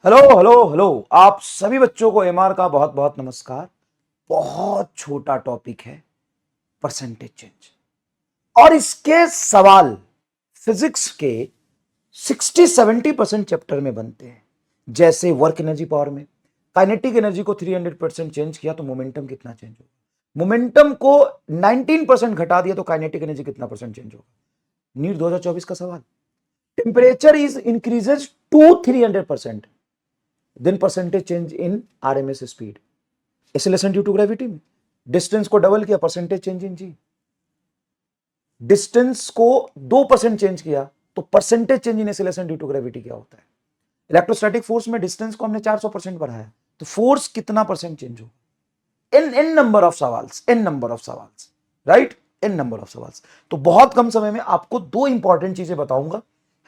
Hello hello hello. आप सभी बच्चों को एमआर का बहुत बहुत नमस्कार। बहुत छोटा टॉपिक है परसेंटेज चेंज और इसके सवाल फिजिक्स के 60-70% चैप्टर में बनते हैं। जैसे वर्क एनर्जी पावर में काइनेटिक एनर्जी को 300% चेंज किया तो मोमेंटम कितना चेंज होगा, मोमेंटम को 19% घटा दिया तो काइनेटिक एनर्जी कितना परसेंट चेंज होगा। नीट 2024 का सवाल। Temperature is increases to 300%, then percentage change in RMS speed, acceleration due to gravity में डिस्टेंस को डबल किया, percentage change in G. Distance को 2% चेंज किया तो percentage change in acceleration due to gravity क्या होता है। इलेक्ट्रोस्टैटिक फोर्स में डिस्टेंस को हमने 400% बढ़ाया तो फोर्स कितना परसेंट चेंज होगा। इन नंबर ऑफ सवाल्स, इन नंबर ऑफ सवाल्स, राइट, इन नंबर ऑफ सवाल्स। तो बहुत कम समय में आपको दो इंपॉर्टेंट चीजें बताऊंगा,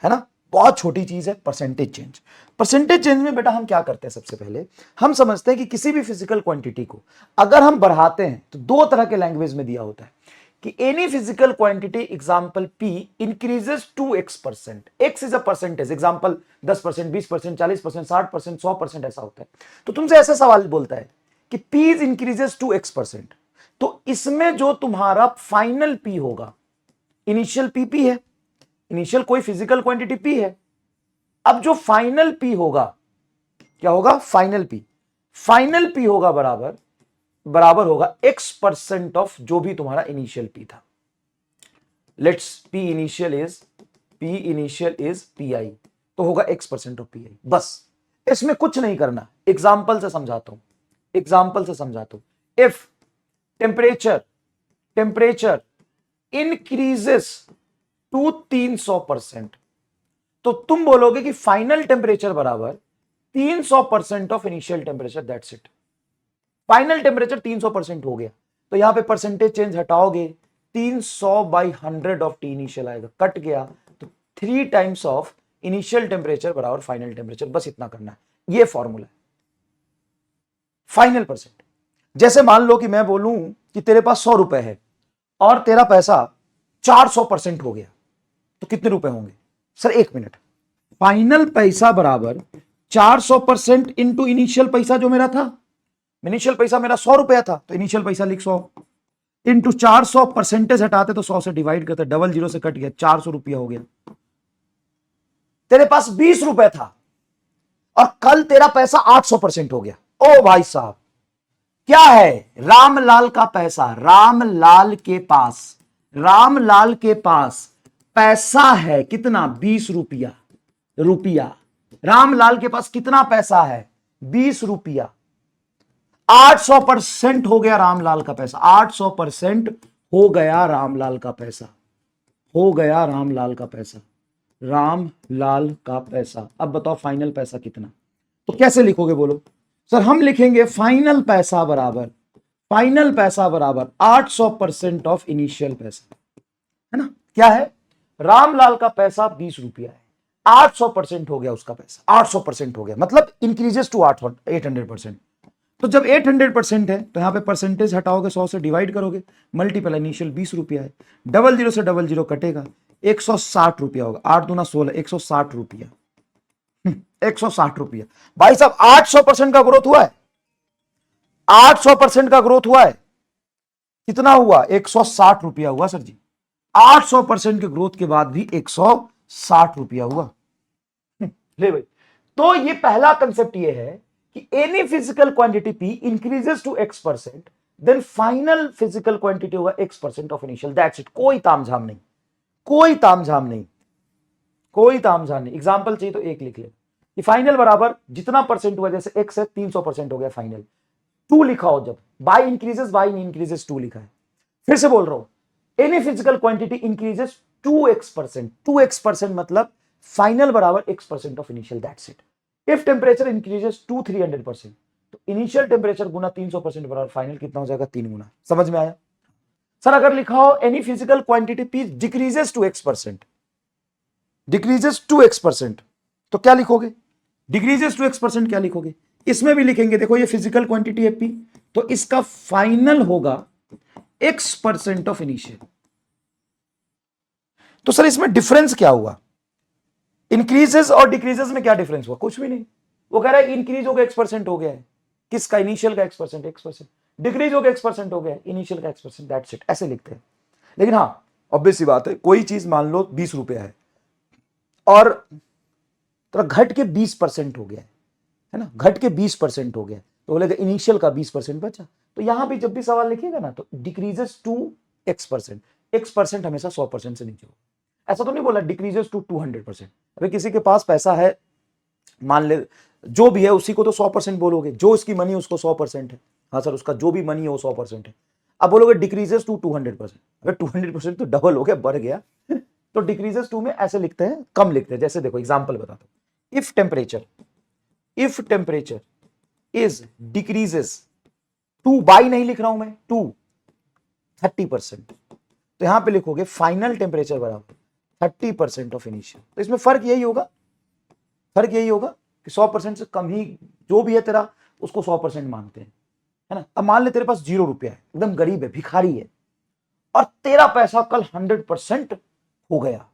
है ना। बहुत छोटी चीज है परसेंटेज चेंज। परसेंटेज चेंज में बेटा हम क्या करते हैं, सबसे पहले हम समझते हैं कि किसी भी फिजिकल क्वांटिटी को अगर हम बढ़ाते हैं तो दो तरह के लैंग्वेज में दिया होता है कि any physical quantity example P increases to x%, x is a percentage, example 10%, 20%, 40%, 60%, 100% ऐसा होता है। तो तुमसे ऐसा सवाल बोलता है कि P is increases to x%, तो इसमें जो तुम्हारा फाइनल P होगा, इनिशियल P है, इनिशियल कोई फिजिकल क्वांटिटी P है। अब जो फाइनल P होगा क्या होगा, फाइनल P, फाइनल P होगा बराबर बराबर होगा x% ऑफ जो भी तुम्हारा इनिशियल P था। Let's P initial is PI, तो होगा x% ऑफ PI। बस इसमें कुछ नहीं करना, एग्जाम्पल से समझाता हूं, एग्जाम्पल से समझाता हूं। If temperature temperature increases to 300%, तो तुम बोलोगे कि फाइनल टेम्परेचर बराबर 300% of initial temperature, that's it. Final temperature 300% हो गया तो यहां पे परसेंटेज चेंज हटाओगे, 300/100 ऑफ टी इनिशियल आएगा, कट गया तो 3 टाइम्स ऑफ इनिशियल टेम्परेचर बराबर फाइनल टेम्परेचर। बस इतना करना है, ये फॉर्मूला है फाइनल परसेंट। जैसे मान लो कि मैं बोलूं कि तेरे पास 100 रुपए है और तेरा पैसा 400% हो गया तो कितने रुपए होंगे सर, 1 मिनट। फाइनल पैसा बराबर 400% इंटू इनिशियल पैसा जो मेरा था, इनिशियल पैसा मेरा 100 रुपया था तो इनिशियल पैसा लिख 100 इंटू 400, परसेंटेज हटाते तो 100 से डिवाइड करते, डबल जीरो से कट गया, 400 रुपया हो गया। तेरे पास 20 रुपए था और कल तेरा पैसा 800% हो गया। ओ भाई साहब, क्या है, रामलाल का पैसा, रामलाल के पास, रामलाल के पास पैसा है कितना, 20 रुपया, रुपया। रामलाल के पास कितना पैसा है, 20 रुपया। 800% हो गया रामलाल का पैसा, 800% हो गया रामलाल का पैसा, हो गया रामलाल का पैसा, रामलाल का पैसा। अब बताओ फाइनल पैसा कितना, तो कैसे लिखोगे बोलो सर। हम लिखेंगे फाइनल पैसा बराबर, फाइनल पैसा बराबर 800% ऑफ इनिशियल पैसा, है ना। क्या है, रामलाल का पैसा 20 रुपया है, 800% हो गया उसका पैसा, 800% हो गया मतलब इंक्रीजेस टू 800%। तो जब 800% है तो यहां पे परसेंटेज हटाओगे, 100 से डिवाइड करोगे, मल्टीपल, इनिशियल 20 रुपया है, डबल जीरो से डबल जीरो कटेगा, 160 रुपया होगा, 8 दूना 16, 160 रुपया, 160 रुपया। भाई साहब 800% का ग्रोथ हुआ है, 800% का ग्रोथ हुआ है, कितना हुआ, 160 रुपया हुआ सर जी। 800% के ग्रोथ के बाद भी 160 रुपया हुआ। ले भाई, तो ये पहला कंसेप्ट ये है कि any physical quantity P increases to x%, then final physical quantity होगा x% of initial, that's it. कोई तामझाम नहीं, कोई तामझाम नहीं, कोई तामझाम नहीं। एग्जांपल चाहिए तो एक लिख ले कि फाइनल बराबर जितना परसेंट हुआ, जैसे x है 300% हो गया फाइनल, 2 लिखा हो, जब बाई इंक्रीजेस 2 लिखा है। फिर से बोल रहा हूं, any physical quantity increases 2x%, 2x% मतलब फाइनल बराबर x% of initial, that's it. If temperature increases to 300%, तो इनिशियल टेम्परेचर गुना 300% बराबर फाइनल कितना हो जाएगा, 3 गुना। समझ में आया सर। अगर लिखा हो any physical quantity P decreases to x%, decreases to x%, तो क्या लिखोगे, डिक्रीजेस टू x% क्या लिखोगे, इसमें भी लिखेंगे। देखो ये फिजिकल क्वांटिटी है P, तो इसका फाइनल होगा x% ऑफ इनिशियल। तो सर इसमें डिफरेंस क्या हुआ, इंक्रीजेस और डिक्रीजेस में क्या डिफरेंस हुआ, कुछ भी नहीं। वो कह रहा है इंक्रीज हो गया x% हो गया है, किसका, इनिशियल का x%, डिक्रीज हो गया x% हो गया है, इनिशियल का x%, दैट्स इट, ऐसे लिखते हैं। लेकिन हाँ ऑब्वियस सी बात है, कोई चीज मान लो 20 रुपया है और तो घट के 20% हो गया है ना, घट के 20% हो गया, तो बोलेगा इनिशियल का 20% बचा। तो यहां भी जब भी सवाल लिखिएगा ना तो डिक्रीजेस टू x%, x% हमेशा 100% से नीचे होगा। ऐसा तो नहीं बोला डिक्रीजेस टू 200%। अभी किसी के पास पैसा है, मान ले जो भी है उसी को तो 100% बोलोगे, जो इसकी मनी उसको 100% है, हाँ सर उसका जो भी मनी है वो 100% है। अब बोलोगे डिक्रीजेस टू 200%, अगर 200% तो डबल हो गया, बढ़ गया। तो डिक्रीजेस टू में ऐसे लिखते हैं, कम लिखते हैं। जैसे देखो एग्जांपल बताता हूं, if temperature is decreases to, by नहीं लिख रहा हूं मैं, टू 30%, तो यहां पे लिखोगे फाइनल टेम्परेचर बराबर 30% ऑफ इनिशियल। तो इसमें फर्क यही होगा कि 100% से कम ही जो भी है तेरा उसको 100% मानते हैं, है ना। अब मान ले तेरे पास 0 रुपया है, एकदम गरीब है, भिखारी है, और तेरा पैसा कल 100% हो गया,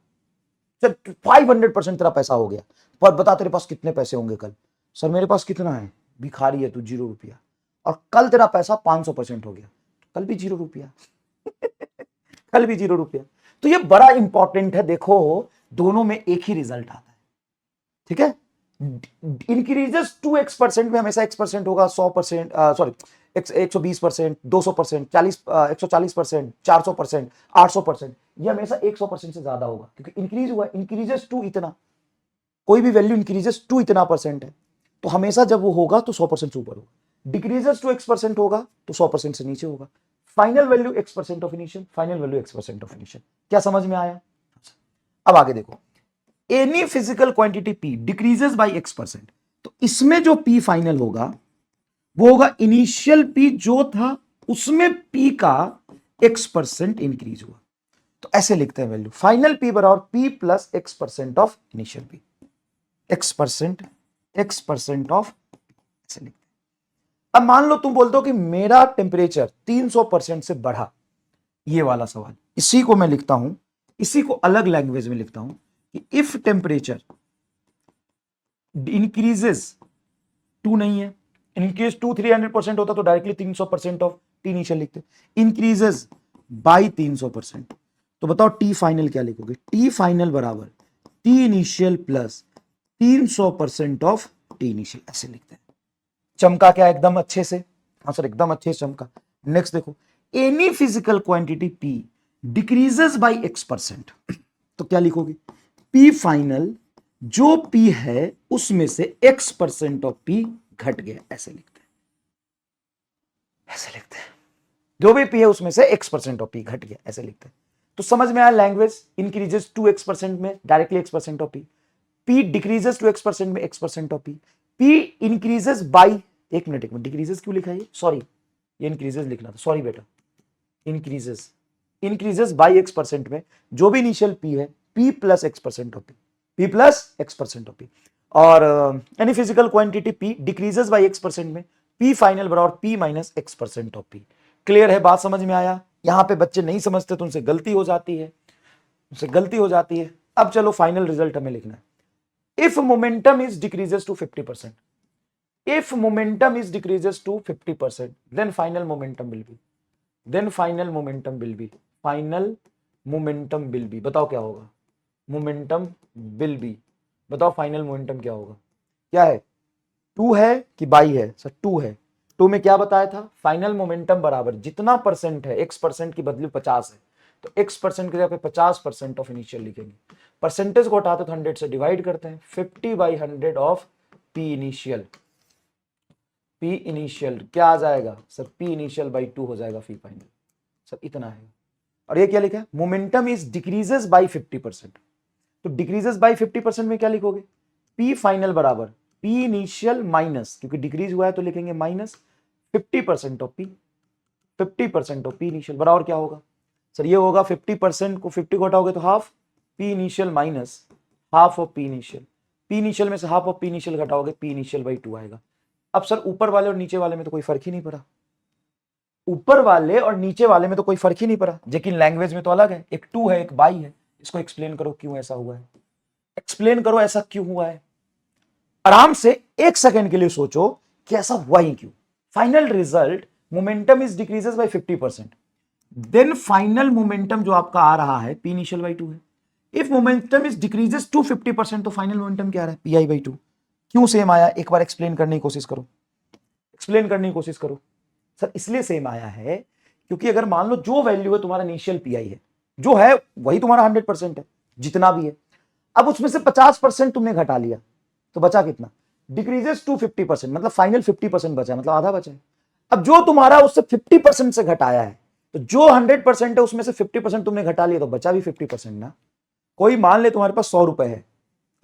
चल 500% तेरा पैसा हो गया, पर बता तेरे पास कितने पैसे होंगे कल। सर मेरे पास कितना है, भिखारी है तू, 0 रुपया, और कल तेरा पैसा 500% हो गया, कल भी 0 रुपया। कल भी 0 रुपया। तो ये बड़ा इंपॉर्टेंट है, देखो दोनों में एक ही रिजल्ट आता है, ठीक है। इंक्रीजेस टू x% में हमेशा x% होगा 100%, सॉरी 120%, 200%, 140%, 400%, 800%, ये हमेशा 100% से ज्यादा होगा, क्योंकि इंक्रीज हुआ, इंक्रीजेस टू इतना, कोई भी वैल्यू इंक्रीजेस टू इतना परसेंट है, तो हमेशा जब वो होगा तो 100% से ऊपर होगा। डिक्रीजेस टू x% होगा तो 100% से नीचे होगा। Final value x% of initial, final value x% of initial. क्या समझ में आया? अब आगे देखो, any physical quantity P decreases by x%, तो इसमें जो P फाइनल होगा वो होगा इनिशियल P जो था उसमें P का x% इंक्रीज हुआ। तो ऐसे लिखते हैं वैल्यू, फाइनल P बराबर P plus x% of initial P, x% of, ऐसे लिखते हैं। अब मान लो तुम बोलते हो कि मेरा टेम्परेचर 300% से बढ़ा, ये वाला सवाल, इसी को मैं लिखता हूं, इसी को अलग लैंग्वेज में लिखता हूं कि इफ टेम्परेचर इंक्रीजेस टू नहीं है, इनकेस टू 300% होता तो डायरेक्टली 300% ऑफ टी इनिशियल लिखते, इंक्रीजेस बाई 300%, तो बताओ टी फाइनल क्या लिखोगे? टी फाइनल बराबर T initial plus 300% of T initial, ऐसे लिखते हैं। चमका क्या एकदम अच्छे से? हाँ सर एकदम अच्छे से चमका। नेक्स्ट देखो, any physical quantity P decreases by x%, तो क्या लिखोगे? P फाइनल जो P है उसमें से x% ऑफ P घट गया, ऐसे लिखते हैं, ऐसे लिखते हैं, जो भी P है उसमें से x% ऑफ P घट गया, ऐसे लिखते हैं। तो समझ में आया लैंग्वेज, इंक्रीजेस टू x% में directly x% of P, P decreases to x% में x% of P, P increases by, एक मिनट डिक्रीजेस क्यों लिखा है, सॉरी ये इंक्रीजेस लिखना था, सॉरी बेटा, इंक्रीजेस बाई x% में जो भी इनिशियल P है P plus x% of P, P plus x% of P, और any physical quantity P decreases by x% में P फाइनल बराबर P minus x% of P। Clear है, बात समझ में आया? यहां पे बच्चे नहीं समझते तो उनसे गलती हो जाती है, अब चलो फाइनल रिजल्ट हमें लिखना है। If momentum is decreases to 50%, if momentum is decreases to 50%, then final momentum will be, बताओ क्या होगा? मोमेंटम विल बी, बताओ फाइनल मोमेंटम क्या होगा? क्या है, 2 है कि बाई है? सर 2 है। 2 में क्या बताया था? फाइनल मोमेंटम बराबर जितना परसेंट है, x% की बदली 50 है, तो x% की जगह पे 50% ऑफ इनिशियल लिखेंगे, परसेंटेज को हटाते तो 100 से डिवाइड करते हैं, 50/100 ऑफ P इनिशियल, क्या आ जाएगा सर? P इनिशियल बाई 2 हो जाएगा फी फाइनल, सर इतना है। और ये क्या लिखा है? मोमेंटम इज डिक्रीजेस बाई 50%, तो डिक्रीजेस बाई 50% में क्या लिखोगे? P फाइनल बराबर P इनिशियल माइनस, क्योंकि डिक्रीज हुआ है तो लिखेंगे minus 50% of P, 50% of P initial बराबर क्या होगा? सर ये होगा 50% को 50 को हटाओगे तो half, P initial minus half of P initial, P initial में से हाफ ऑफ P इनिशियल घटाओगे, P इनिशियल बाई 2 आएगा। अब सर ऊपर वाले और नीचे वाले में तो कोई फर्क ही नहीं पड़ा, ऊपर वाले और नीचे वाले में तो कोई फर्क ही नहीं पड़ा, लेकिन लैंग्वेज में तो अलग है, एक 2 है एक बाई है। इसको एक्सप्लेन करो क्यों ऐसा हुआ है, एक्सप्लेन करो ऐसा क्यों हुआ है। आराम से 1 सेकेंड के लिए सोचो कि ऐसा हुआ ही क्यों। Final result, momentum is decreases by 50%, then final momentum जो आपका आ रहा है पी इनिशियल बाई 2 है। If momentum is decreases to 50%, तो फाइनल मोमेंटम क्या आ रहा है, पी आई बाई 2। क्यों सेम आया, एक बार एक्सप्लेन करने की कोशिश करो, एक्सप्लेन करने की कोशिश करो। सर इसलिए सेम आया है क्योंकि अगर मान लो जो वैल्यू है तुम्हारा इनिशियल पी आई है, जो है वही तुम्हारा 100% है, जितना भी है। अब उसमें से 50% तुमने घटा लिया, तो बचा कितना, डिक्रीजेस टू 50%, मतलब फाइनल 50% बचा है, मतलब आधा बचा है। अब जो तुम्हारा उससे 50% से घटाया है, तो जो 100% है उसमें से 50% तुमने घटा लिया, तो बचा भी 50% ना। कोई मान ले तुम्हारे पास 100 रुपए है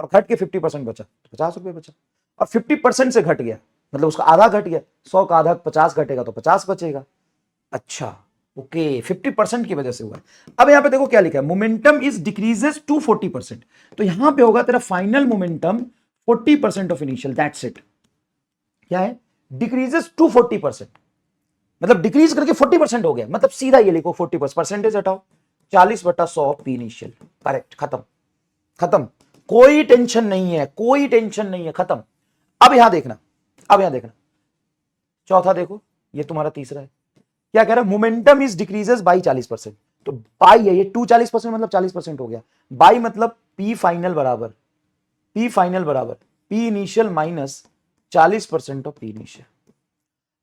और घट के 50% बचा, तो 50 रुपए बचा, और 50% से घट गया, मतलब उसका आधा घट गया, 100 का आधा 50 घटेगा तो 50 बचेगा। अच्छा ओके, 50% की वजह से हुआ है। अब यहां पे देखो क्या लिखा है, मोमेंटम इज डिक्रीजेस टू 40%, तो यहां पे होगा तेरा final momentum 40% of initial, that's it. क्या है, डिक्रीजेस टू 40%, मतलब डिक्रीज करके 40% हो गया, मतलब सीधा ये लिखो 40%, परसेंटेज हटाओ, 40/100 पी इनिशियल, करेक्ट, खत्म, खत्म, कोई टेंशन नहीं है, कोई टेंशन नहीं है, खत्म। अब यहां देखना, अब यहां देखना, चौथा देखो, ये तुम्हारा तीसरा है, क्या कह रहा है, मोमेंटम इज डिक्रीजेस बाई 40%, तो बाई है ये 2 40% मतलब 40% हो गया, बाई मतलब पी फाइनल बराबर, पी फाइनल बराबर P initial minus 40% of P initial.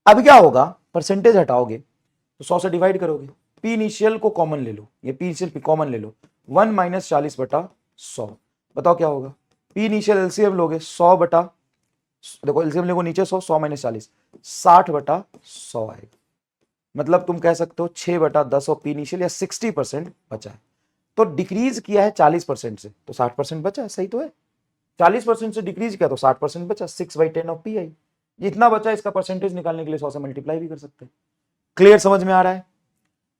अब क्या होगा, परसेंटेज हटाओगे तो 100 से डिवाइड करोगे, पी इनिशियल को कॉमन ले लो, ये पी इनिशियल कॉमन ले लो, 1 - 40/100, बताओ क्या होगा, पी इनिशियल एलसीएम लोगे 100 बटा, देखो एलसीएम लोगे नीचे 100, 100 - 40, 60/100 आएगा, मतलब तुम कह सकते हो 6/10 और पी इनिशियल या 60% बचा है। तो डिक्रीज किया है 40% से, तो 60% बचा है, सही तो है, 40% से डिक्रीज किया तो 60% बचा, 6/10 ऑफ पी आई, जितना बचा इसका परसेंटेज निकालने के लिए 100 से मल्टीप्लाई भी कर सकते हैं। क्लियर, समझ में आ रहा है।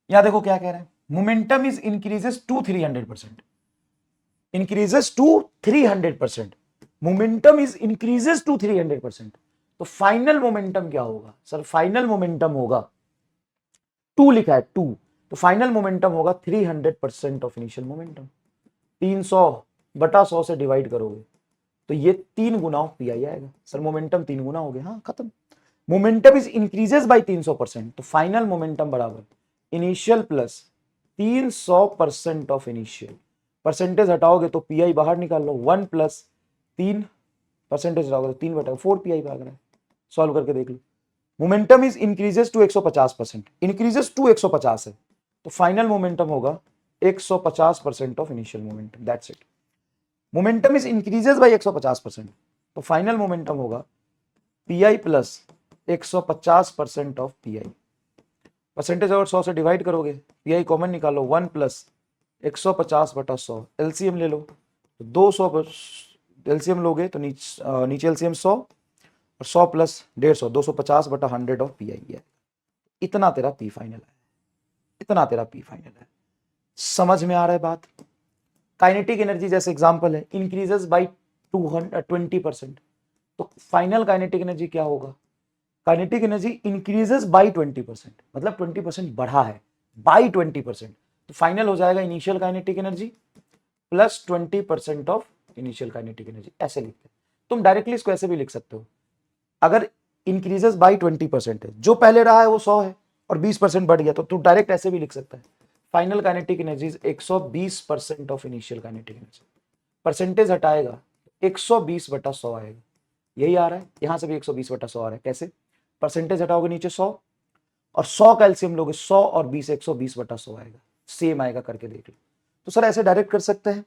यहां देखो क्या कह रहा है, momentum is increases to 300%, increases to 300%, momentum is increases to 300%, तो फाइनल मोमेंटम क्या होगा सर, फाइनल मोमेंटम होगा 2 लिखा है 2, तो फाइनल मोमेंटम होगा 300% ऑफ इनिशियल मोमेंटम, 300/100 से डिवाइड करोगे तो ये 3 गुना ऑफ पी आई आएगा, सर मोमेंटम 3 गुना हो गया, हाँ खत्म। मोमेंटम इज इंक्रीजेस बाय 300%, तो फाइनल मोमेंटम बराबर initial plus 300% of initial, percentage हटाओगे तो पी आई बाहर निकाल लो, 1 + 3, परसेंटेज हटाओगे तो 3/4 पी आई भाग रहा है, सॉल्व करके देख लो। Momentum is increases to 150%, increases to 150 है, तो फाइनल मोमेंटम होगा 150% of initial momentum, that's it. Momentum is increases by 150%, तो फाइनल मोमेंटम होगा P I plus 150% of P I, percentage अगर 100 से डिवाइड करोगे, पी आई कॉमन निकालो, 1 + 150/100, एलसीएम ले लो, तो 200 एलसीएम लोगे तो नीचे एलसीएम 100 और 100 + 150, 250/100 ऑफ पी आई है, इतना तेरा पी फाइनल है, इतना तेरा पी फाइनल है। समझ में आ रहा है बात। काइनेटिक एनर्जी जैसे एग्जांपल है, इंक्रीजेस बाय 20%, तो फाइनल काइनेटिक एनर्जी क्या होगा, काइनेटिक एनर्जी इंक्रीजेस बाय 20%, मतलब 20% बढ़ा है बाय 20%, तो फाइनल हो जाएगा initial kinetic energy plus 20% of initial kinetic energy, ऐसे लिखते हैं। तुम डायरेक्टली इसको ऐसे भी लिख सकते हो, अगर इंक्रीजेस बाय 20% है, जो पहले रहा है वो 100 है और 20% बढ़ गया, तो तू डायरेक्ट ऐसे भी लिख सकता है, final kinetic energy 120% of initial kinetic energy, percentage हटाएगा 120/100 आएगा, यही आ रहा है, यहां से भी 120/100 आ रहा है, कैसे, परसेंटेज हटाओगे नीचे 100 और 100 का एलसीएम लोगे, 100 और 20, 120/100 आएगा, सेम आएगा, करके देख लो। तो सर ऐसे डायरेक्ट कर सकते हैं,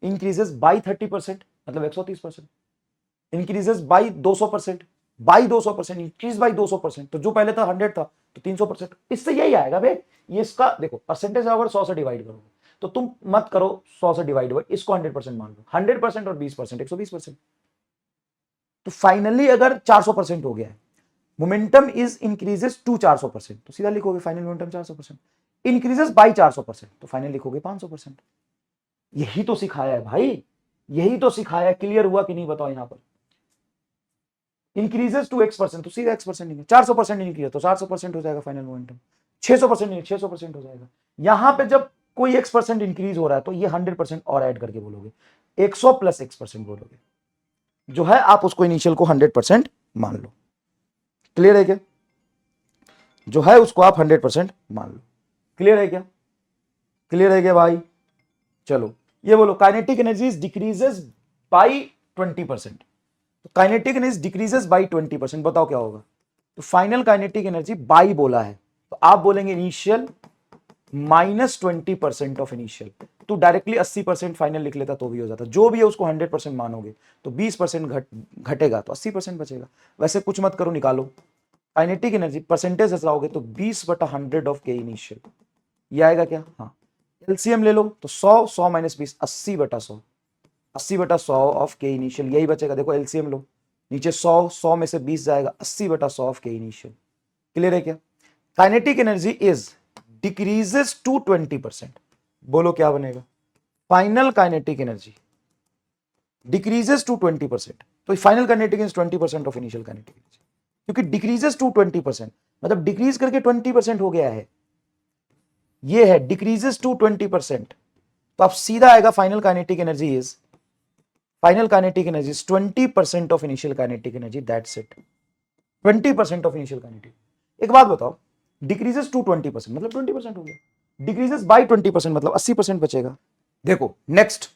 इंक्रीजेस बाई 30% मतलब 130%, increases by 200%, by 200%, increase by 200%, तो जो पहले था 100 था तो 300%, इससे यही आएगा भाई। ये इसका देखो परसेंटेज अगर 100 से डिवाइड करोगे तो तुम मत करो 100 से डिवाइड, इसको 100% मान लो, 100% और 20% 120%, तो फाइनली अगर 400% हो गया है, मोमेंटम इज इंक्रीजेस टू 400%, तो सीधा लिखोगे फाइनल मोमेंटम 400%, इंक्रीजेस बाई 400%, तो फाइनल लिखोगे 500%। यही तो सिखाया है भाई, यही तो सिखाया है, क्लियर हुआ कि नहीं बताओ। यहां पर इंक्रीजेस टू X%, तो सीधा X% नहीं है, 400% इंक्रीज तो 400% हो जाएगा फाइनल मोमेंटम, 600% नहीं 600% हो जाएगा। यहां पे जब कोई X% इंक्रीज हो रहा है तो ये 100% और ऐड करके बोलोगे, 100 + X% बोलोगे, जो है आप उसको इनिशियल को 100% मान लो। क्लियर है क्या? जो है उसको आप 100% मान लो। क्लियर है क्या? क्लियर है क्या भाई? चलो ये बोलो, काइनेटिक एनर्जी डिक्रीजेस बाई 20%। तो काइनेटिक एनर्जी डिक्रीजेस बाई 20%, बताओ क्या होगा? तो फाइनल काइनेटिक एनर्जी बाई बोला है, तो आप बोलेंगे इनिशियल -20% ऑफ इनिशियल। तो डायरेक्टली 80% फाइनल लिख लेता तो भी हो जाता। जो भी है उसको 100% मानोगे तो 20% घटेगा तो 80% बचेगा। वैसे कुछ मत करो, निकालो काइनेटिक एनर्जी परसेंटेज लगाओगे तो 20/100 ऑफ के इनिशियल, ये आएगा क्या? हाँ, एलसीएम ले लो तो 100 माइनस 20, 80/100, 80/100 ऑफ के इनिशियल, यही बचेगा। देखो एलसीएम लो, नीचे 100 में से 20 जाएगा, 80/100 ऑफ के इनिशियल। क्लियर है क्या? Kinetic energy is decreases to 20%। बोलो क्या बनेगा? Final kinetic energy decreases to 20%। तो final kinetic energy 20% of initial kinetic energy, क्योंकि डिक्रीजेस टू 20%, मतलब डिक्रीज करके 20% हो गया है। ये है डिक्रीजेस टू 20%। तो आप सीधा आएगा final kinetic energy is 20% of initial kinetic energy, that's it. 20% of initial kinetic. एक बात बताओ, डिक्रीजेस टू 20% मतलब 20% हो गया, डिक्रीजेस बाय 20% मतलब 80% बचेगा। देखो नेक्स्ट,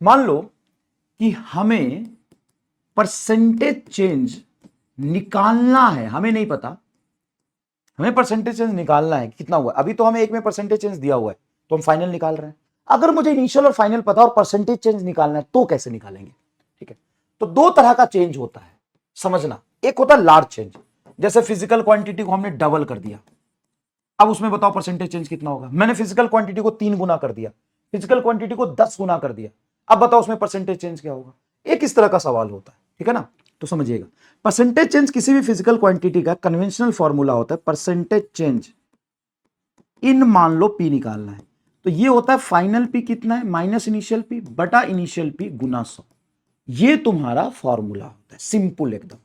मान लो कि हमें परसेंटेज चेंज निकालना है, हमें नहीं पता, हमें परसेंटेज चेंज निकालना है कितना हुआ। अभी तो हमें एक में परसेंटेज चेंज दिया हुआ है तो हम फाइनल निकाल रहे हैं। अगर मुझे इनिशियल और फाइनल पता और परसेंटेज चेंज निकालना है तो कैसे निकालेंगे? ठीक है, तो दो तरह का चेंज होता है, समझना। एक होता है लार्ज चेंज, जैसे फिजिकल क्वांटिटी को हमने डबल कर दिया, अब उसमें बताओ परसेंटेज चेंज कितना होगा। मैंने फिजिकल क्वांटिटी को 3 गुना कर दिया, फिजिकल क्वांटिटी को 10 गुना कर दिया, अब बताओ उसमें परसेंटेज चेंज क्या होगा? एक इस तरह का सवाल होता है, ठीक है ना? तो समझिएगा, परसेंटेज चेंज किसी भी फिजिकल क्वांटिटी का कन्वेंशनल फॉर्मूला होता है परसेंटेज चेंज इन, मान लो पी निकालना है तो ये होता है फाइनल पी कितना है माइनस इनिशियल पी बटा इनिशियल पी गुना 100। ये तुम्हारा फॉर्मूला होता है, सिंपल, एकदम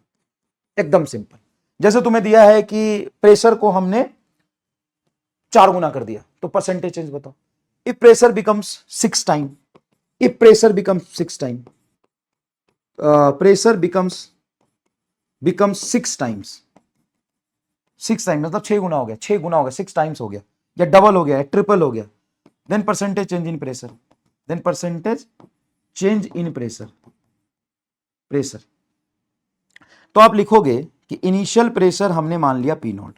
एकदम सिंपल। जैसे तुम्हें दिया है कि प्रेशर को हमने 4 गुना कर दिया तो परसेंटेज चेंज बताओ। If pressure becomes 6 time, if pressure becomes 6 time, pressure becomes 6 times, 6 time मतलब 6 गुना हो गया, 6 गुना हो गया, 6 टाइम्स हो गया, या डबल हो गया, या ट्रिपल हो गया, then percentage change in pressure, then percentage change in pressure, pressure. तो आप लिखोगे कि इनिशियल प्रेशर हमने मान लिया पी नॉट,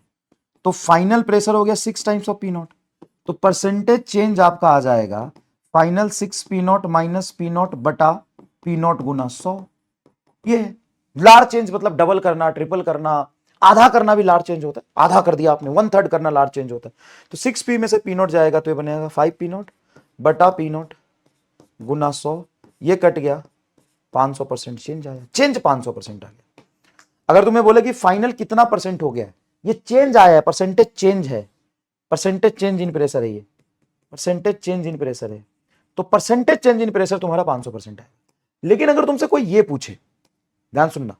तो फाइनल प्रेशर हो गया 6 टाइम्स ऑफ पी नॉट, तो परसेंटेज चेंज आपका आ जाएगा final 6 P naught minus P naught बटा पी नॉट गुना 100। ये लार्ज चेंज मतलब डबल करना, ट्रिपल करना, आधा करना भी लार्ज चेंज होता है। आधा कर दिया आपने, 1/3 करना लार्ज चेंज होता है। तो 6p में से पी नॉट जाएगा तो ये बनेगा 5p नॉट बटा पी नॉट गुना 100, ये कट गया, 500% चेंज आया, चेंज 500% आ गया। अगर तुम्हें बोले कि फाइनल कितना परसेंट हो गया है, ये चेंज आया है, परसेंटेज चेंज है, परसेंटेज चेंज इन प्रेशर है, ये परसेंटेज चेंज इन प्रेशर है, तो परसेंटेज चेंज इन प्रेशर तुम्हारा 500% है। लेकिन अगर तुमसे कोई ये पूछे, ध्यान सुनना,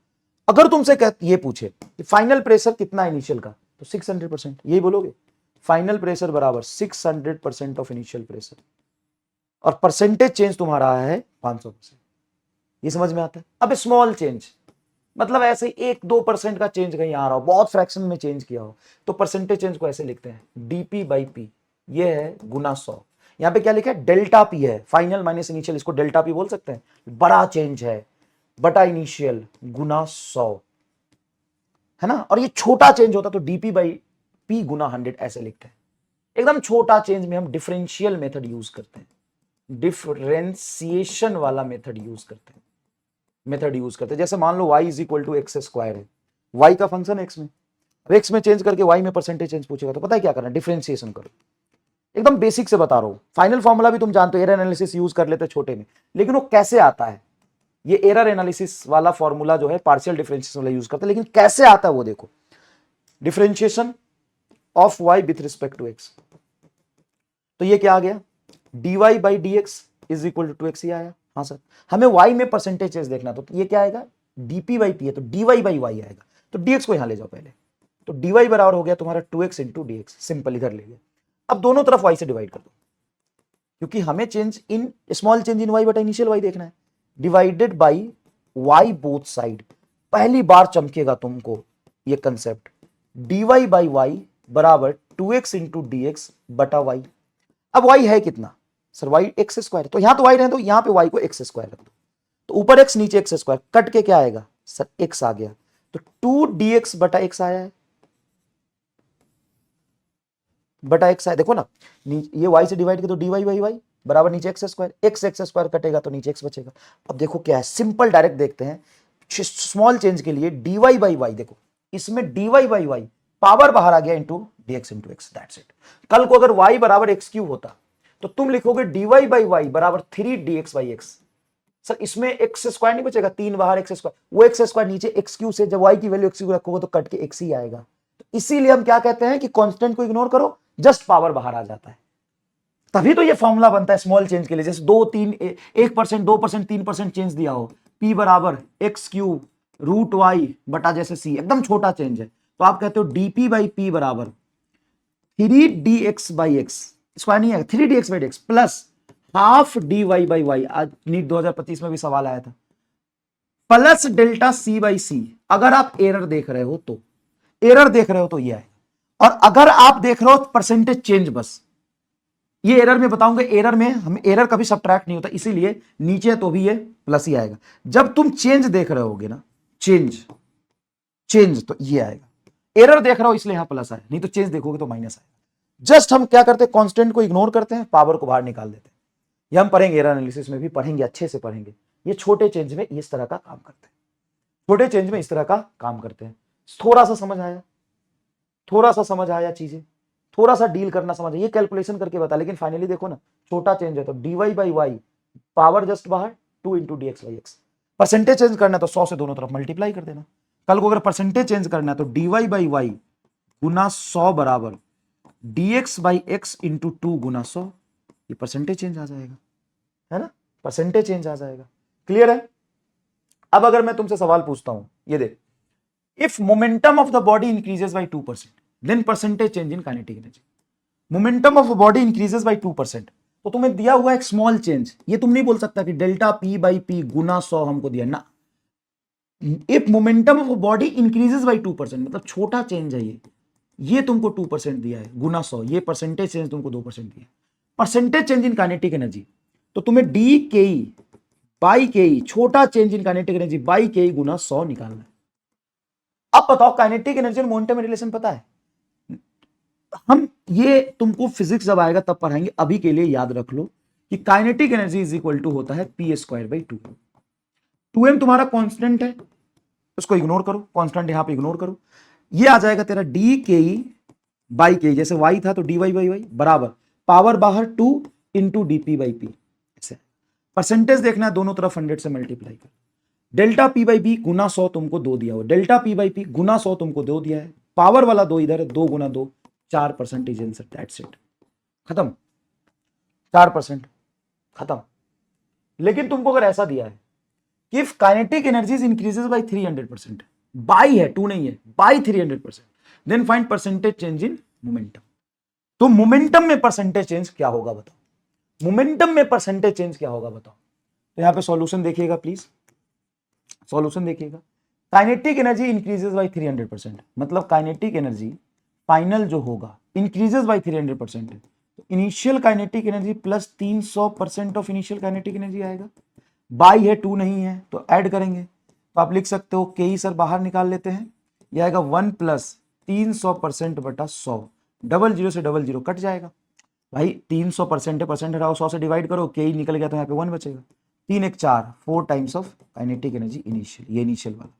अगर तुमसे ये पूछे कि फाइनल प्रेशर कितना इनिशियल का, तो 600%, यही बोलोगे फाइनल प्रेशर बराबर 600% ऑफ इनिशियल प्रेशर, और परसेंटेज चेंज तुम्हारा है 500%। ये समझ में आता है? अब स्मॉल चेंज मतलब ऐसे 1-2% का चेंज कहीं आ रहा हो, बहुत फ्रैक्शन में चेंज किया हो, तो परसेंटेज चेंज को ऐसे लिखते हैं डीपी बाई पी, ये है गुना 100। यहां पे क्या लिखा है? डेल्टा पी है, फाइनल माइनस इनिशियल, इसको डेल्टा पी बोल सकते हैं, बड़ा चेंज है, बटा इनिशियल गुना 100, है ना? और ये छोटा चेंज होता तो डीपी बाई पी गुना 100 ऐसे लिखते हैं। एकदम छोटा चेंज में हम डिफरेंशियल मेथड यूज करते हैं, डिफरेंशिएशन वाला मेथड यूज करते हैं, जैसे मान लो y is equal to X square है, y का फंक्शन एक्स में, अब एक्स में चेंज करके y में परसेंटेज चेंज पूछेगा तो पता है क्या करना? डिफरेंशिएशन करो। एकदम बेसिक से बता रहा हूं, फाइनल फॉर्मूला भी तुम जानते हो, एरर एनालिसिस यूज कर लेते छोटे में, लेकिन वो कैसे आता है, ये एरर एनालिसिस वाला फॉर्मूला जो है पार्शियल डिफरेंशिएशन वाला यूज करते हैं, लेकिन कैसे आता है वो देखो, differentiation of y with respect to x, तो ये क्या आ गया? dy by D X is equal to 2x ही आया। हाँ सर, हमें y में परसेंटेज चेंज देखना, तो ये क्या आएगा? dp बाई पी है तो dy बाई y आएगा, तो dx को यहां ले जाओ पहले, तो dy बराबर हो गया तुम्हारा 2x into D x, simple इधर ले गया। अब दोनों तरफ y से डिवाइड कर दो, क्योंकि हमें change in, small change in y बटा इनिशियल y देखना है। Divided by Y both side. पहली बार चमकेगा तुमको ये कंसेप्ट, dy बाई वाई बराबर 2x इंटू डी एक्स बटा वाई। अब y है कितना सर, y एक्स स्क्वायर, तो यहां तो y रहने दो, यहां पे y को एक्स स्क्वायर रख दो, तो ऊपर x नीचे एक्स स्क्वायर, कट के क्या आएगा सर x आ गया, तो 2dx बटा x आया है, बटा x आया, देखो ना ये y से डिवाइड कर तो dy बाई वाई बराबर नीचे एक्स स्क्वायर कटेगा तो नीचे x बचेगा। अब देखो क्या है, सिंपल डायरेक्ट देखते हैं, स्मॉल चेंज के लिए dy बाई वाई, देखो इसमें dy बाई वाई पावर बाहर आ गया into dx into x, that's it. कल को अगर y बराबर एक्स क्यूब होता तो तुम लिखोगे dy बाई वाई बराबर 3dx बाई एक्स। सर इसमें एक्स स्क्वायर नहीं बचेगा, 3 बाहर एक्स स्क्वायर, वो एक्स स्क्वायर नीचे एक्स क्यू से, जब y की वैल्यू एक्स क्यू रखोगे तो कट के एक्स ही आएगा। तो इसीलिए हम क्या कहते हैं कि कांस्टेंट को इग्नोर करो, जस्ट पावर बाहर आ जाता है, तभी तो ये फॉर्मूला बनता है स्मॉल चेंज के लिए। जैसे 1%, 2%, 3% चेंज दिया हो, p बराबर एक्स क्यू रूट वाई बटा जैसे c, एकदम छोटा चेंज है, तो आप कहते हो dp बाई पी बराबर 3dx बाई एक्स, स्क्वायर नहीं है 3dx by X plus half dy by Y. आज नीट 2025 में भी सवाल आया था, plus delta c by C. अगर आप एरर देख रहे हो तो, एरर देख रहे हो तो ये है, और अगर आप देख रहे हो परसेंटेज चेंज, बस ये एरर में बताऊंगा, एरर में हमें एरर कभी सब्ट्रैक्ट नहीं होता, इसीलिए नीचे तो भी ये प्लस ही आएगा। जब तुम चेंज देख रहे होगे ना, चेंज तो ये आएगा, एरर देख रहा हो इसलिए यहां प्लस आया, नहीं तो चेंज देखोगे तो माइनस आएगा। जस्ट हम क्या करते हैं, कांस्टेंट को इग्नोर करते हैं, पावर को बाहर निकाल देते हैं। ये हम पढ़ेंगे, एरर एनालिसिस में भी पढ़ेंगे, अच्छे से पढ़ेंगे। ये छोटे चेंज में इस तरह का काम करते हैं, छोटे चेंज में इस तरह का काम करते हैं। थोड़ा सा समझ आया, थोड़ा सा समझ आया, चीजें थोड़ा सा डील करना समझ, ये कैलकुलेशन करके बता, लेकिन फाइनली देखो ना छोटा चेंज है तो dy by Y power just बाहर 2 into D X by X. Percentage change करना है तो 100 से दोनों तरफ मल्टीप्लाई कर देना। कल को अगर परसेंटेज चेंज करना है तो dy बाई वाई गुना 100 बराबर dx बाई एक्स इंटू 2 गुना 100, ये परसेंटेज चेंज आ जाएगा, है ना, परसेंटेज चेंज आ जाएगा। क्लियर है? अब अगर मैं तुमसे सवाल पूछता हूं, ये देख, if momentum of the body increases by 2% then percentage change in kinetic energy. Momentum of body increases by 2%, तो तुम्हें दिया हुआ एक स्मॉल चेंज, ये तुम नहीं बोल सकता कि डेल्टा पी बाई पी गुना 100 हमको दिया ना। If momentum of body increases by 2%, मतलब छोटा चेंज है ये तुमको 2% दिया है गुना 100, ये परसेंटेज चेंज तुमको 2% दिया है। Percentage change in kinetic energy, तो तुम्हें डी के बाई के, छोटा change in kinetic energy by के गुना 100 निकालना है। अब बताओ काइनेटिक एनर्जी और मोमेंटम में रिलेशन पता है? हम ये तुमको फिजिक्स जब आएगा तब पढ़ाएंगे, अभी के लिए याद रख लो कि kinetic energy is equal to होता है पी स्क्वायर बाई 2m तुम्हारा कांस्टेंट है, उसको इग्नोर करो, कांस्टेंट यहां पे इग्नोर करो, ये आ जाएगा तेरा डी के बाई के, जैसे y था तो dy बाई वाई बराबर पावर बाहर 2 into D by P. Percentage देखना है, दोनों तरफ 100 से मल्टीप्लाई कर, डेल्टा पी बाई बी गुना 100 तुमको 2 दिया हो, डेल्टा पी बाई पी गुना 100 तुमको 2 दिया है, पावर वाला 2 इधर है, 2 गुना 2 4% आंसर, दैट्स इट, खत्म, 4% खत्म। लेकिन तुमको अगर ऐसा दिया है कि if kinetic energies increases by 300%, by है 2 नहीं है, by 300%, then find percentage change in momentum. तो मोमेंटम में परसेंटेज चेंज क्या होगा बताओ, मोमेंटम में परसेंटेज चेंज क्या होगा बताओ। तो यहां पे सॉल्यूशन देखिएगा प्लीज, सॉल्यूशन देखिएगा। काइनेटिक एनर्जी इंक्रीजेस बाय 300%, मतलब काइनेटिक एनर्जी फाइनल जो होगा इंक्रीजेस बाय 300%, तो initial kinetic energy plus 300% of initial kinetic energy आएगा। बाई है 2 नहीं है तो ऐड करेंगे, तो आप लिख सकते हो के ही सर बाहर निकाल लेते हैं, यह आएगा 1 प्लस 300% बटा 100, डबल जीरो से डबल जीरो कट जाएगा भाई, 300% है, परसेंट हटाओ, 100 से डिवाइड करो, के ही निकल गया तो यहाँ पे 1 बचेगा, 3 1 4, 4 times of kinetic energy initial, ये इनिशियल वाला,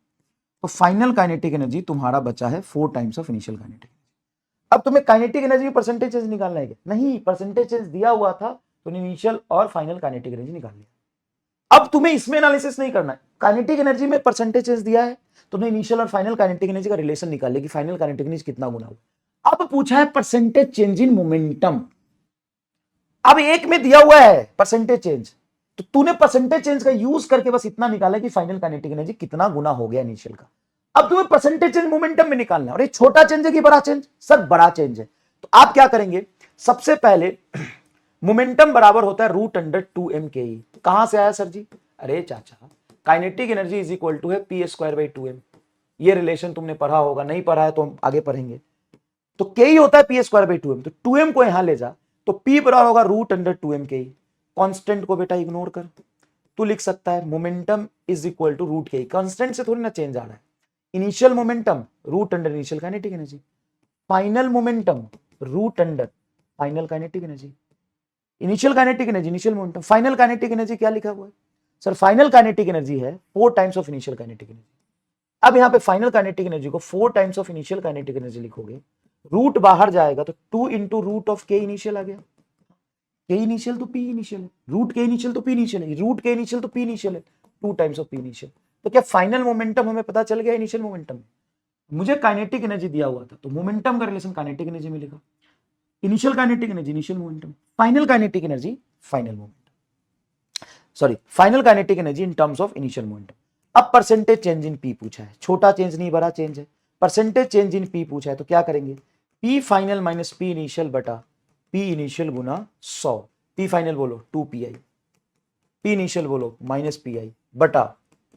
तो फाइनल काइनेटिक एनर्जी तुम्हारा बचा है 4 टाइम्स ऑफ इनिशियल काइनेटिक। अब तुम्हें काइनेटिक एनर्जी की परसेंटेज चेंज निकालना है क्या? नहीं, परसेंटेज चेंज दिया हुआ था तो इनिशियल और फाइनल काइनेटिक एनर्जी निकाल लिया। अब तुम्हें इसमें एनालिसिस नहीं करना है, काइनेटिक एनर्जी में परसेंटेज चेंज दिया है, तुमने इनिशियल और फाइनल काइनेटिक एनर्जी का रिलेशन निकाल लिया कि फाइनल काइनेटिक एनर्जी कितना गुना हुआ। अब पूछा है परसेंटेज चेंज इन मोमेंटम, अब एक में दिया हुआ है परसेंटेज चेंज, तो तूने परसेंटेज चेंज का यूज करके बस इतना निकाला कि फाइनल काइनेटिक एनर्जी कितना गुना हो गया इनिशियल का। अब तुम्हें परसेंटेज चेंज मोमेंटम में निकालना है, और ये छोटा चेंज है कि बड़ा चेंज? सर बड़ा चेंज है। तो आप क्या करेंगे, सबसे पहले मोमेंटम बराबर होता है √2m के ई, कहां से आया सर जी? अरे चाचा, kinetic energy is equal to है पी स्क्वायर बाई 2m। ये रिलेशन तुमने पढ़ा होगा, नहीं पढ़ा है तो हम आगे पढ़ेंगे। तो के ही होता है पी स्क्वायर बाई 2m, तो 2m को यहां ले जा तो p बराबर होगा रूट अंडर 2m के। कांस्टेंट को बेटा इग्नोर कर, तू लिख सकता है momentum is equal to root K. Constant से थोड़ी ना चेंज आ रहा है। Initial momentum root under initial kinetic energy, final momentum root under final kinetic energy. Initial kinetic energy initial momentum, final kinetic energy क्या लिखा हुआ है सर? फाइनल काइनेटिक एनर्जी है 4 times of initial kinetic energy. अब यहां पे final kinetic energy को 4 times of initial kinetic energy लिखोगे, रूट बाहर जाएगा तो 2 इंटू रूट ऑफ के इनिशियल आ गया। के इनिशियल तो पी इनिशियल है, रूट के इनिशियल तो पी इनिशियल है, रूट के इनिशियल तो पी इनिशियल है, 2 टाइम्स ऑफ पी इनिशियल। तो क्या फाइनल मोमेंटम हमें पता चल गया इनिशियल मोमेंटम? मुझे काइनेटिक एनर्जी दिया हुआ था तो मोमेंटम का रिलेशन काइनेटिक एनर्जी में लिखा। Initial kinetic energy initial momentum, final kinetic energy final momentum, sorry final kinetic energy in terms of initial momentum. अब परसेंटेज चेंज इन पी पूछा है, छोटा चेंज नहीं बड़ा चेंज है। परसेंटेज चेंज इन पी पूछा है तो क्या करेंगे? P final minus P initial बटा पी इनिशियल गुना 100। पी फाइनल बोलो 2 pi, पी इनिशियल बोलो माइनस pi बटा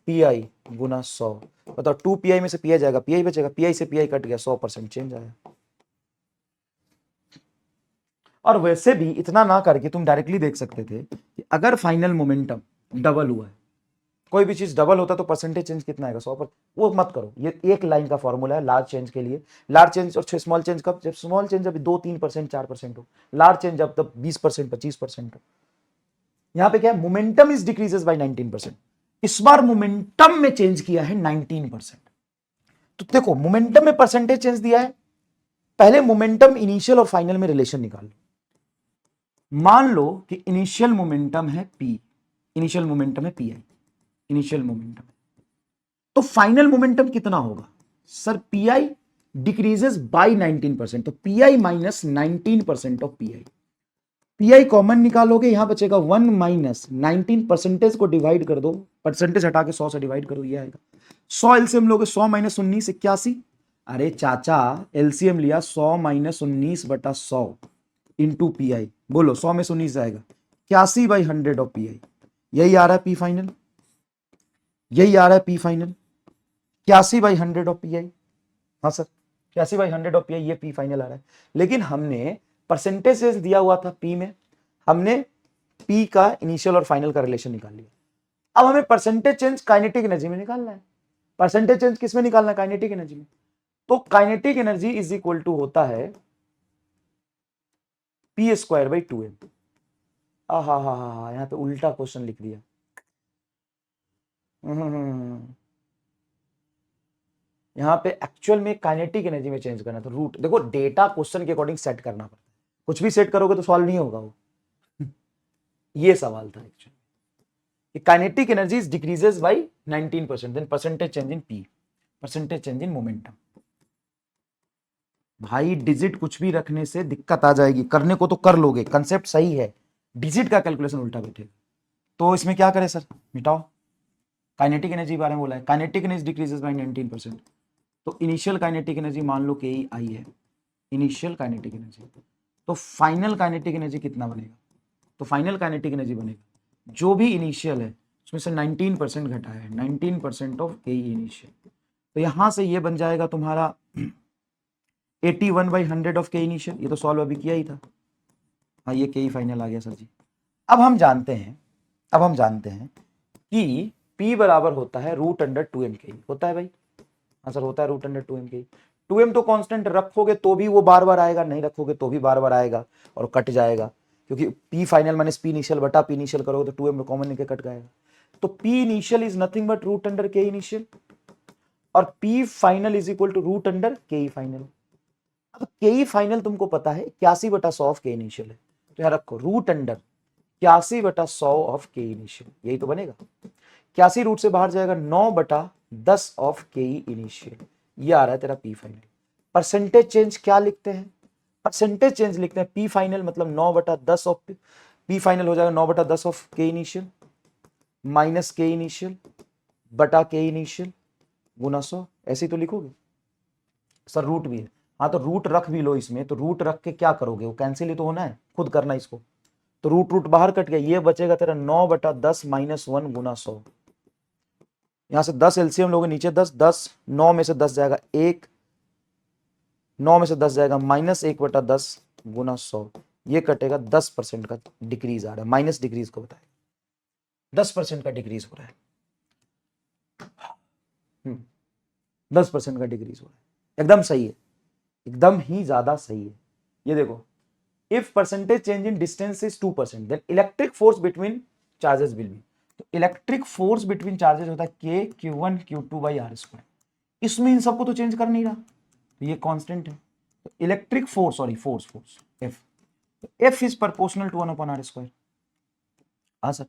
pi गुना 100। बताओ 2 pi में से pi जाएगा, pi बचेगा, pi से pi कट गया, 100% चेंज आया। और वैसे भी इतना ना करके तुम डायरेक्टली देख सकते थे कि अगर फाइनल मोमेंटम डबल हुआ है, कोई भी चीज डबल होता तो परसेंटेज चेंज कितना आएगा? 100 पर। वो मत करो, ये एक लाइन का फॉर्मूला है लार्ज चेंज के लिए। लार्ज चेंज और स्मॉल चेंज कब? जब स्मॉल चेंज जब 2-3%, 4% हो, लार्ज चेंज जब तब 20%, 25% हो। यहां पे क्या है? Momentum is decreases by 19%। इस बार मोमेंटम में चेंज किया है 19%। तो देखो मोमेंटम में परसेंटेज चेंज दिया है, पहले मोमेंटम इनिशियल और फाइनल में रिलेशन निकाल लो। मान लो कि इनिशियल मोमेंटम है p, इनिशियल मोमेंटम है pi, इनिशियल मोमेंटम, तो फाइनल मोमेंटम कितना होगा सर? pi डिक्रीजेस बाय 19%, तो pi minus 19% of pi। pi common निकालोगे, यहां बचेगा 1 माइनस 19, परसेंटेज को डिवाइड कर दो, परसेंटेज हटा के 100 से डिवाइड करो, ये आएगा 100। एलसीएम लोगे 100 माइनस 19 81। अरे चाचा एलसीएम लिया 100 माइनस 19 बटा 100 इंटू पी आई, बोलो 100 में 19 जाएगा 81/100 ऑफ पी आई। यही आ रहा है पी फाइनल, यही आ रहा है पी फाइनल 81/100 ऑफ पी आई। हाँ सर 81/100 ऑफ पी आई, ये पी फाइनल आ रहा है। लेकिन हमने परसेंटेज दिया हुआ था पी में, हमने पी का इनिशियल और फाइनल का रिलेशन निकाल लिया। अब हमें परसेंटेज चेंज काइनेटिक एनर्जी में निकालना है। परसेंटेज चेंज किस में निकालना है? काइनेटिक एनर्जी में। तो kinetic energy is equal to होता है पी स्क्वायर बाई 2m। यहां पे उल्टा क्वेश्चन लिख दिया। यहां पे एक्चुअल में काइनेटिक एनर्जी में चेंज करना, तो रूट देखो डेटा क्वेश्चन के अकॉर्डिंग सेट करना पड़ता है, कुछ भी सेट करोगे तो सॉल्व नहीं होगा वो। ये सवाल था actually. Kinetic energy decreases by 19%, then percentage change in P, percentage change in momentum. भाई डिजिट कुछ भी रखने से दिक्कत आ जाएगी, करने को तो कर लोगे, कंसेप्ट सही है, डिजिट का कैलकुलेशन उल्टा बैठेगा। तो इसमें क्या करें सर? मिटाओ। काइनेटिक एनर्जी बारे में बोला है, काइनेटिक एनर्जी डिक्रीजेस बाय 19%, तो इनिशियल काइनेटिक एनर्जी मान लो कि आई है, इनिशियल काइनेटिक एनर्जी। तो फाइनल काइनेटिक एनर्जी कितना बनेगा? तो फाइनल काइनेटिक एनर्जी बनेगा जो भी इनिशियल है उसमें से 19% घटा है, 19% ऑफ के इनिशियल। तो यहां से ये बन जाएगा तुम्हारा 81/100 ऑफ के इनिशियल। ये तो सॉल्व अभी किया ही था। हाँ ये के फाइनल आ गया सर जी। अब हम जानते हैं कि P बराबर होता है रूट अंडर 2m के। होता है भाई? हाँ सर होता है रूट अंडर 2m के। 2m तो कांस्टेंट रखोगे तो भी वो बार बार आएगा, नहीं रखोगे तो भी बार बार आएगा और कट जाएगा, क्योंकि P final minus P initial बटा P इनिशियल करोगे तो 2m कॉमन लेके कट जाएगा। तो P initial is nothing but root under K initial और P final is equal to root under K final. अब K फाइनल तुमको पता है 81/100 ऑफ K इनिशियल है, तो यहाँ रखो root under 81/100 of K initial, यही तो बनेगा। 81 रूट से बाहर जाएगा 9/10 ऑफ के इनिशियल, ये आ रहा है तेरा पी फाइनल। परसेंटेज चेंज क्या लिखते हैं? परसेंटेज चेंज लिखते हैं पी फाइनल मतलब 9/10 ऑफ पी फाइनल हो जाएगा 9/10 ऑफ के इनिशियल माइनस के इनिशियल बटा के इनिशियल गुना 100। ऐसे ही तो लिखोगे सर। रूट भी है, हाँ तो रूट रख भी लो इसमें, तो रूट रख के क्या करोगे? वो कैंसिल ही तो होना है, खुद करना इसको। तो रूट रूट बाहर कट गया, ये बचेगा तेरा 9/10 माइनस 1 गुना 100। यहां से 10 एलसीएम लोगे, नीचे 10, 10 9 में से 10 जाएगा 1, 9 में से 10 जाएगा माइनस 1/10 गुना 100। ये कटेगा 10% का डिक्रीज आ रहा है, माइनस डिक्रीज को बताएगा, 10% का डिक्रीज हो रहा है। 10% का डिक्रीज हो रहा है, एकदम सही है, एकदम ही ज्यादा सही है। ये देखो, if percentage change in distance is 2% then electric force between charges will be. तो इलेक्ट्रिक फोर्स बिटवीन चार्जेस होता है के Q1 Q2 by are square. इसमें इन सबको तो चेंज कर नहीं रहा, तो ये कांस्टेंट है। तो electric force, sorry force F, F is proportional to 1/r square. हाँ सर,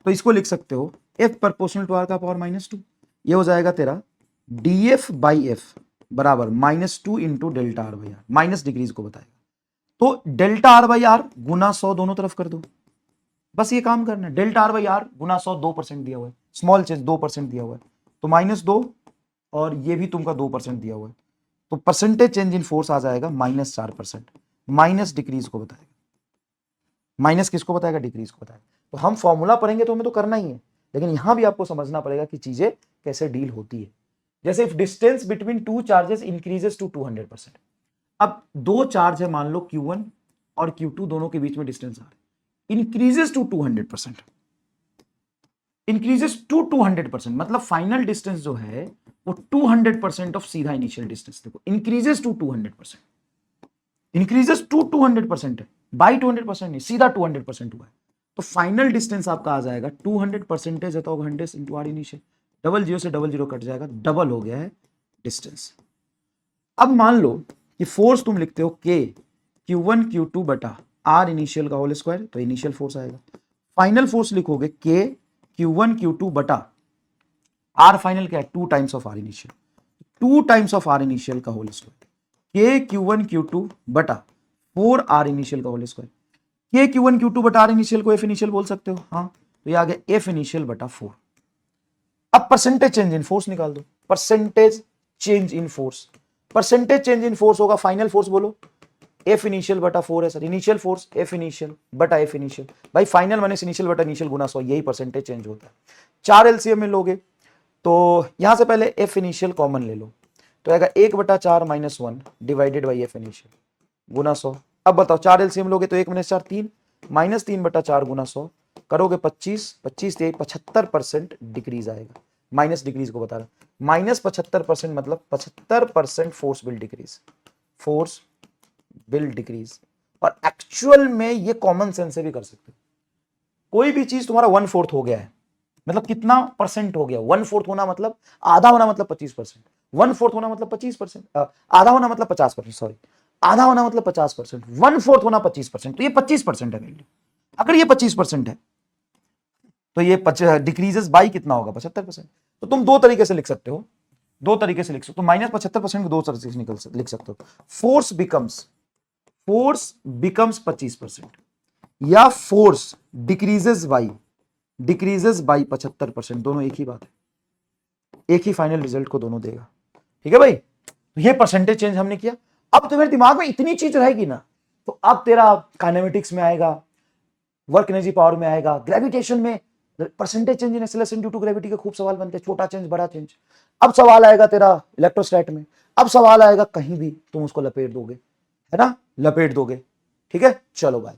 तो इसको लिख सकते हो एफ प्रोपोर्शनल टू आर का पावर -2। ये हो जाएगा तेरा df बाई एफ बराबर -2 into delta R by R, minus decrease को बताएगा। तो डेल्टा आर बाई आर गुना 100 दोनों तरफ कर दो, बस ये काम करना है। डेल्टा आर बाई आर गुना 100 2% दिया हुआ है, स्मॉल चेंज 2% दिया हुआ है, तो -2 और ये भी तुमका 2% दिया हुआ है, तो परसेंटेज चेंज इन फोर्स आ जाएगा -4%। माइनस डिक्रीज को बताएगा, माइनस किसको बताएगा? डिक्रीज को बताएगा। तो हम फॉर्मूला पढ़ेंगे तो हमें तो करना ही है, लेकिन यहां भी आपको समझना पड़ेगा कि चीजें कैसे डील होती है। जैसे if distance between two charges increases to 200%। अब दो चार्ज है, मान लो Q1 और Q2, दोनों के बीच में डिस्टेंस आ रहा है, इंक्रीजेस टू 200%, इंक्रीजेस टू 200%, मतलब फाइनल डिस्टेंस जो है वो 200% ऑफ सीधा इनिशियल डिस्टेंस। देखो, इंक्रीजेस टू 200%, इंक्रीजेस टू 200% है, बाई 200% नहीं, सीधा 200% हुआ है। तो फाइनल डिस्टेंस आपका आ जाएगा 200% है तो 100 into R initial, double zero से डबल जीरो कट जाएगा, डबल हो गया है डिस्टेंस। अब मान लो कि फोर्स तुम लिखते हो के Q1 Q2 बटा आर इनिशियल का होल स्क्वायर, तो इनिशियल फोर्स आएगा। फाइनल फोर्स लिखोगे के Q1 Q2 बटा आर फाइनल क्या है? 2 times of R initial, 2 times of R initial का whole square, K Q1 Q2 बटा 4 आर इनिशियल का whole square. K Q1 Q2 बटा आर इनिशियल को एफ इनिशियल बोल सकते हो, हाँ, तो ये आ गया एफ इनिशियल बटा 4। अब परसेंटेज चेंज इन फोर्स निकाल दो, percentage change in force, percentage change in force होगा फाइनल फोर्स, बोलो एफ इनिशियल बटा 4 है sir, initial force F initial बटा एफ इनिशियल, भाई फाइनल माइनस इनिशियल बटा इनिशियल गुना 100, यही परसेंटेज चेंज होता है। 4 एलसीएम में लोगे तो यहां से पहले एफ इनिशियल कॉमन ले लो, तो आएगा 1/4 minus 1 divided by F initial गुना 100। अब बताओ 4 एलसीएम लोगे तो 1 - 4 3, माइनस 3/4 गुना 100 करोगे 25, 25 से 75% डिक्रीज आएगा। माइनस डिक्रीज को बता रहा, -75% मतलब 75% force will decrease, force will decrease. और एक्चुअल में ये कॉमन सेंस से भी कर सकते हो। कोई भी चीज तुम्हारा 1/4 हो गया है, मतलब कितना परसेंट हो गया? 1/4 होना मतलब आधा होना, मतलब 25%। 1/4 होना मतलब 25%, आधा होना मतलब 50%, सॉरी, आधा होना मतलब 50%, 1/4 होना 25%, तो ये 25% है वैल्यू। अगर ये 25% है तो ये डिक्रीजेस बाई कितना होगा? 75%। तो तुम दो तरीके से लिख सकते हो, दो तरीके से लिख सकते हो, -75% को दो तरीके से लिख सकते हो। फोर्स बिकम्स 25%, या फोर्स डिक्रीजेस बाई 75%, दोनों एक ही बात है, एक ही फाइनल रिजल्ट को दोनों देगा। ठीक है भाई, तो ये परसेंटेज चेंज हमने किया। अब तुम्हारे दिमाग में इतनी चीज रहेगी ना, तो अब तेरा काइनेमेटिक्स में आएगा, वर्क एनर्जी पावर में आएगा, ग्रेविटेशन में percentage change in acceleration due to gravity के खूब सवाल बनते हैं, छोटा चेंज बड़ा चेंज। अब सवाल आएगा तेरा इलेक्ट्रोस्टैट में, अब सवाल आएगा कहीं भी तुम उसको लपेट दोगे, है ना, लपेट दोगे। ठीक है, चलो बाय।